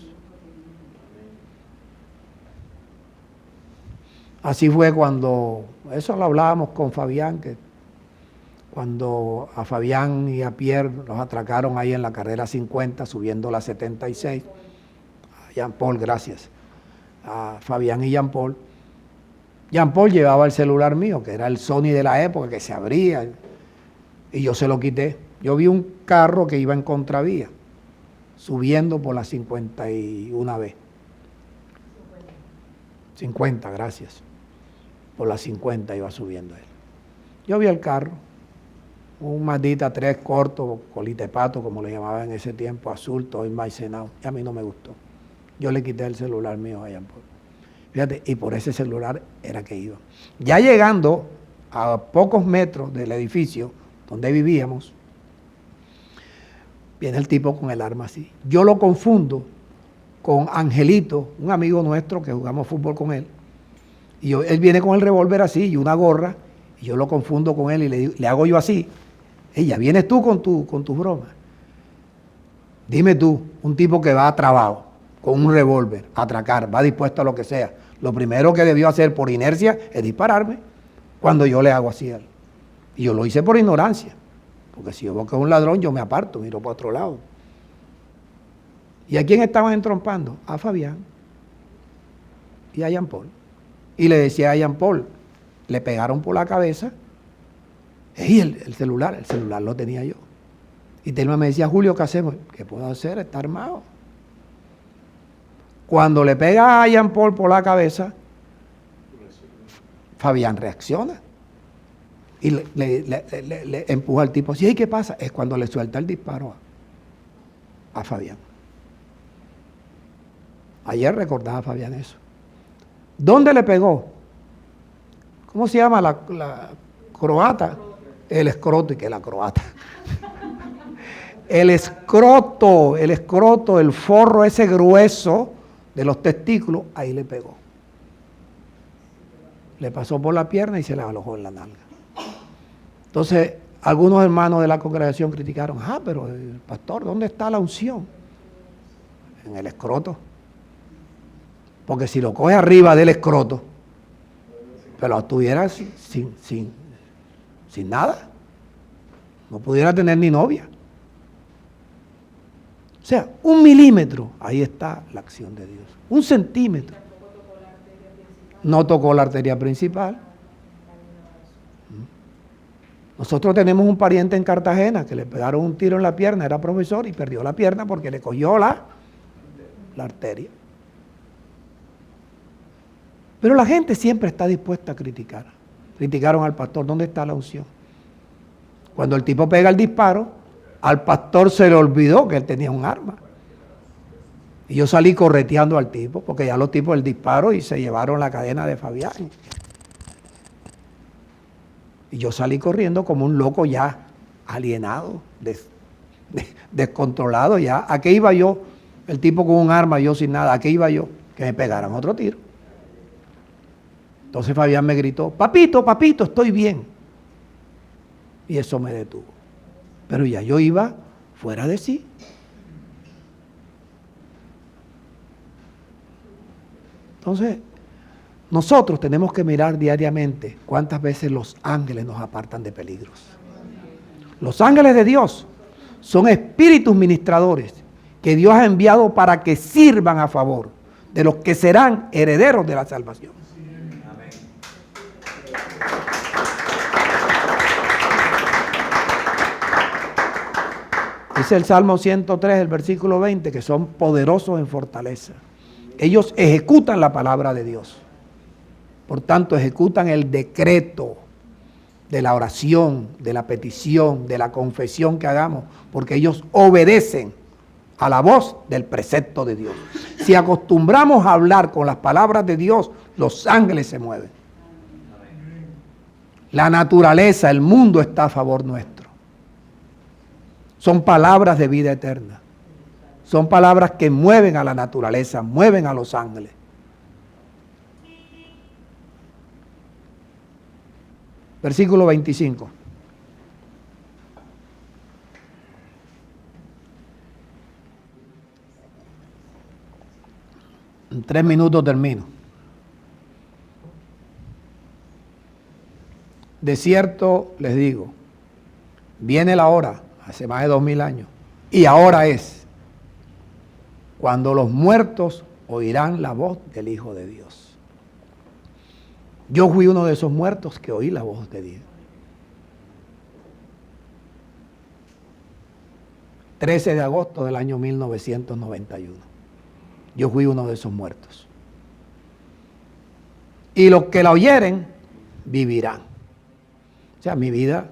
Así fue cuando, eso lo hablábamos con Fabián, que cuando a Fabián y a Pierre los atracaron ahí en la carrera 50, subiendo la 76. A Jean Paul, gracias. A Fabián y Jean Paul. Jean Paul llevaba el celular mío, que era el Sony de la época, que se abría, y yo se lo quité. Yo vi un carro que iba en contravía, subiendo por la 51B. 50, gracias. Por la 50 iba subiendo él. Yo vi el carro, un Mazda 3 corto, colita de pato, como le llamaban en ese tiempo, azul, todo enmaicenado, y a mí no me gustó. Yo le quité el celular mío a Jean Paul. Fíjate, y por ese celular era que iba. Ya llegando a pocos metros del edificio donde vivíamos, viene el tipo con el arma así. Yo lo confundo con Angelito, un amigo nuestro que jugamos fútbol con él. Y él viene con el revólver así y una gorra, y yo lo confundo con él y le hago yo así. Ella, vienes tú con tu broma. Dime tú, un tipo que va trabado, con un revólver, a atracar, va dispuesto a lo que sea. Lo primero que debió hacer por inercia es dispararme cuando yo le hago así a él. Y yo lo hice por ignorancia, porque si yo veo que es un ladrón, yo me aparto, miro para otro lado. ¿Y a quién estaban entrompando? A Fabián y a Jean Paul. Y le decía a Jean Paul, le pegaron por la cabeza, y el celular lo tenía yo. Y Telma me decía, Julio, ¿qué hacemos? ¿Qué puedo hacer? Está armado. Cuando le pega a Jean Paul por la cabeza, Fabián reacciona. Y le empuja al tipo. ¿Sí? ¿Qué pasa? Es cuando le suelta el disparo a Fabián. Ayer recordaba a Fabián eso. ¿Dónde le pegó? ¿Cómo se llama la croata? El escroto, y que la croata. El escroto, el forro ese grueso de los testículos, ahí le pegó. Le pasó por la pierna y se le alojó en la nalga. Entonces, algunos hermanos de la congregación criticaron, pero el pastor, ¿dónde está la unción? En el escroto. Porque si lo coge arriba del escroto, pero estuviera sin nada, no pudiera tener ni novia. O sea, 1 milímetro, ahí está la acción de Dios. 1 centímetro. No tocó la arteria principal. Nosotros tenemos un pariente en Cartagena que le pegaron un tiro en la pierna, era profesor y perdió la pierna porque le cogió la arteria. Pero la gente siempre está dispuesta a criticar. Criticaron al pastor, ¿dónde está la unción? Cuando el tipo pega el disparo, al pastor se le olvidó que él tenía un arma. Y yo salí correteando al tipo, porque ya los tipos del disparo y se llevaron la cadena de Fabián. Y yo salí corriendo como un loco ya, alienado, descontrolado ya. ¿A qué iba yo? El tipo con un arma, yo sin nada. ¿A qué iba yo? Que me pegaran otro tiro. Entonces Fabián me gritó, papito, estoy bien. Y eso me detuvo. Pero ya yo iba fuera de sí. Entonces, nosotros tenemos que mirar diariamente cuántas veces los ángeles nos apartan de peligros. Los ángeles de Dios son espíritus ministradores que Dios ha enviado para que sirvan a favor de los que serán herederos de la salvación. Dice el Salmo 103, el versículo 20, que son poderosos en fortaleza. Ellos ejecutan la palabra de Dios. Por tanto, ejecutan el decreto de la oración, de la petición, de la confesión que hagamos, porque ellos obedecen a la voz del precepto de Dios. Si acostumbramos a hablar con las palabras de Dios, los ángeles se mueven. La naturaleza, el mundo está a favor nuestro. Son palabras de vida eterna. Son palabras que mueven a la naturaleza, mueven a los ángeles. Versículo 25. En 3 minutos termino. De cierto les digo, viene la hora, hace más de 2000 años, y ahora es, cuando los muertos oirán la voz del Hijo de Dios. Yo fui uno de esos muertos que oí la voz de Dios. 13 de agosto del año 1991. Yo fui uno de esos muertos. Y los que la oyeren, vivirán. O sea, mi vida,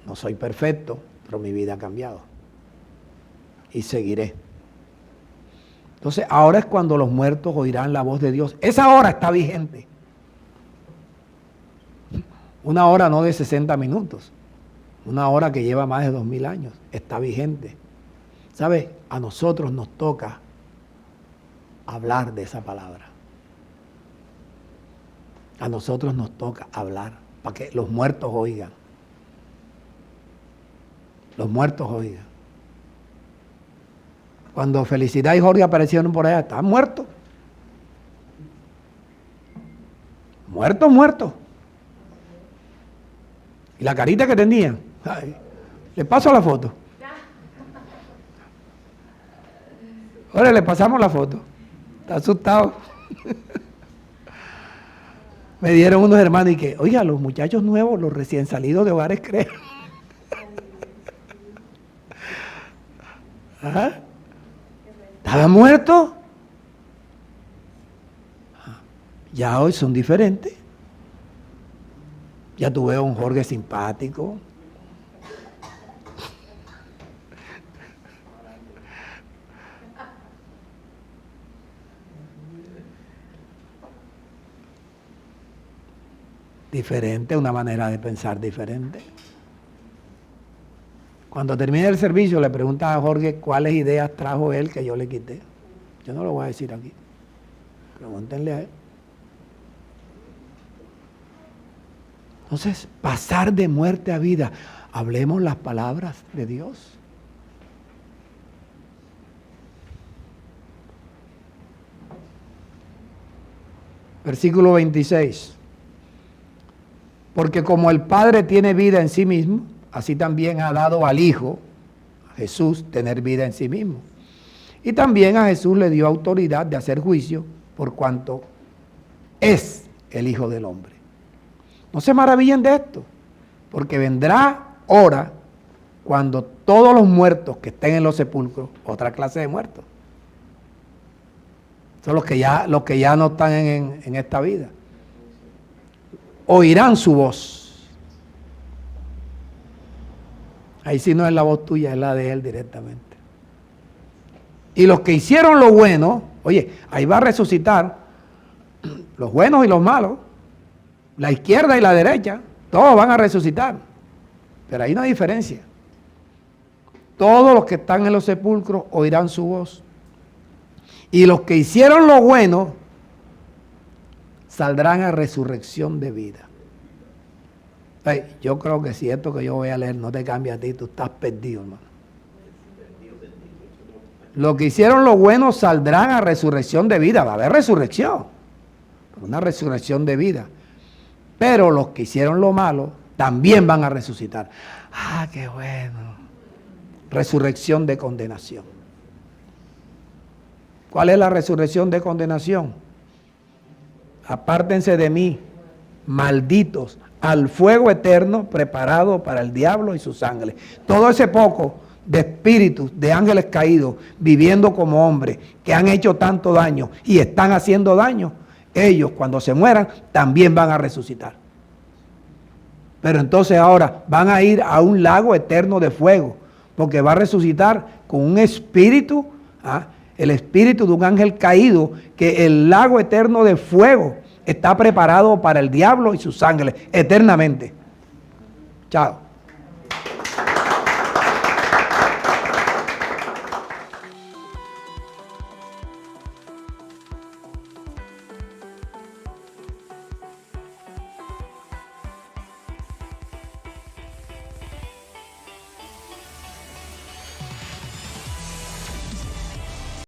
no soy perfecto, pero mi vida ha cambiado. Y seguiré. Entonces, ahora es cuando los muertos oirán la voz de Dios. Esa hora está vigente. Una hora no de 60 minutos. Una hora que lleva más de 2000 años. Está vigente. ¿Sabe? A nosotros nos toca hablar de esa palabra. A nosotros nos toca hablar para que los muertos oigan. Los muertos oigan. Cuando Felicidad y Jorge aparecieron por allá, estaban muertos. Muertos. Y la carita que tenían. Ay, le paso la foto. Ahora le pasamos la foto. Está asustado. Me dieron unos hermanos y que, oiga, los muchachos nuevos, los recién salidos de hogares creen. ¿Ah? ¿Estaban muertos? Ya hoy son diferentes. Ya tuve a un Jorge simpático. Diferente, una manera de pensar diferente. Cuando termine el servicio le preguntan a Jorge cuáles ideas trajo él que yo le quité. Yo no lo voy a decir aquí. Pregúntenle a él. Entonces, pasar de muerte a vida. Hablemos las palabras de Dios. Versículo 26. Porque como el Padre tiene vida en sí mismo, así también ha dado al Hijo, a Jesús, tener vida en sí mismo. Y también a Jesús le dio autoridad de hacer juicio por cuanto es el Hijo del Hombre. No se maravillen de esto, porque vendrá hora cuando todos los muertos que estén en los sepulcros, otra clase de muertos, son los que ya no están en esta vida, oirán su voz. Ahí sí no es la voz tuya, es la de él directamente. Y los que hicieron lo bueno, oye, ahí va a resucitar los buenos y los malos, la izquierda y la derecha, todos van a resucitar. Pero hay una diferencia. Todos los que están en los sepulcros oirán su voz. Y los que hicieron lo bueno saldrán a resurrección de vida. Ay, yo creo que si esto que yo voy a leer no te cambia a ti, tú estás perdido, hermano. Los que hicieron lo bueno saldrán a resurrección de vida. Va a haber resurrección. Una resurrección de vida. Pero los que hicieron lo malo también van a resucitar. Ah, qué bueno. Resurrección de condenación. ¿Cuál es la resurrección de condenación? Apártense de mí, malditos, al fuego eterno preparado para el diablo y sus ángeles. Todo ese poco de espíritus de ángeles caídos viviendo como hombres que han hecho tanto daño y están haciendo daño, ellos cuando se mueran también van a resucitar. Pero entonces ahora van a ir a un lago eterno de fuego, porque va a resucitar con un espíritu, el espíritu de un ángel caído, que el lago eterno de fuego está preparado para el diablo y sus ángeles eternamente. Chao.